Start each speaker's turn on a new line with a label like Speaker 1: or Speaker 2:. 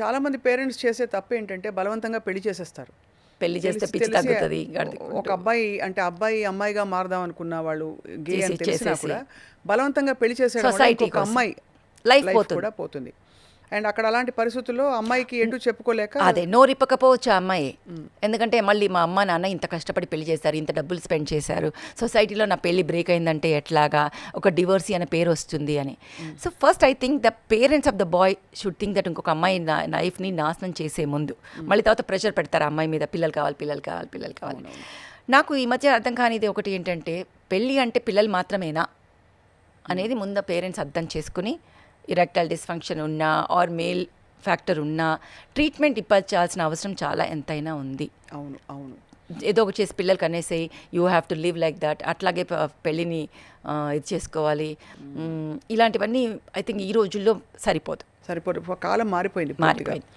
Speaker 1: చాలామంది పేరెంట్స్ చేసే తప్పేంటంటే బలవంతంగా పెళ్లి చేసేస్తారు.
Speaker 2: పెళ్లి చేస్తే
Speaker 1: తెలిసి
Speaker 2: పిచ్చి
Speaker 1: తెలిసి
Speaker 2: తగ్గుతుంది
Speaker 1: ఒక అబ్బాయి అంటే అబ్బాయి అమ్మాయిగా మారదాం అనుకున్న వాళ్ళు గే అని తెలిసినా
Speaker 2: చేసేసి
Speaker 1: కూడా బలవంతంగా పెళ్లి చేసేయడం వల్ల
Speaker 2: సొసైటీ
Speaker 1: ఇంకొక అమ్మాయి
Speaker 2: లైఫ్
Speaker 1: లైఫ్
Speaker 2: పోతుంది.
Speaker 1: కూడా పోతుంది. అండ్ అక్కడ అలాంటి పరిస్థితుల్లో అమ్మాయికి ఎటు చెప్పుకోలేక
Speaker 2: అదే నోరిప్పకపోవచ్చు ఆ అమ్మాయి. ఎందుకంటే మళ్ళీ మా అమ్మ నాన్న ఇంత కష్టపడి పెళ్లి చేశారు, ఇంత డబ్బులు స్పెండ్ చేశారు, సొసైటీలో నా పెళ్లి బ్రేక్ అయిందంటే ఎట్లాగా, ఒక డివోర్సీ అనే పేరు వస్తుంది అని. So first I think the parents of the boy should think that ఇంకొక అమ్మాయి లైఫ్ని నాశనం చేసే ముందు మళ్ళీ తర్వాత ప్రెషర్ పెడతారు ఆ అమ్మాయి మీద, పిల్లలు కావాలి పిల్లలు కావాలి పిల్లలు కావాలి. నాకు ఈ మధ్య అర్థం కానిది ఒకటి ఏంటంటే, పెళ్ళి అంటే పిల్లలు మాత్రమేనా అనేది ముందు పేరెంట్స్ అర్థం చేసుకుని, ఇరెక్టైల్ డిస్ఫంక్షన్ ఉన్నా ఆర్ మేల్ ఫ్యాక్టర్ ఉన్నా ట్రీట్మెంట్ ఇప్పించాల్సిన అవసరం చాలా ఎంతైనా ఉంది.
Speaker 1: అవును అవును
Speaker 2: ఏదో ఒకటి చేసి పిల్లలకి అనేసి you have to live like that, అట్లాగే పెళ్ళిని ఇది చేసుకోవాలి, ఇలాంటివన్నీ ఐ థింక్ ఈ రోజుల్లో సరిపోదు.
Speaker 1: కాలం మారిపోయింది.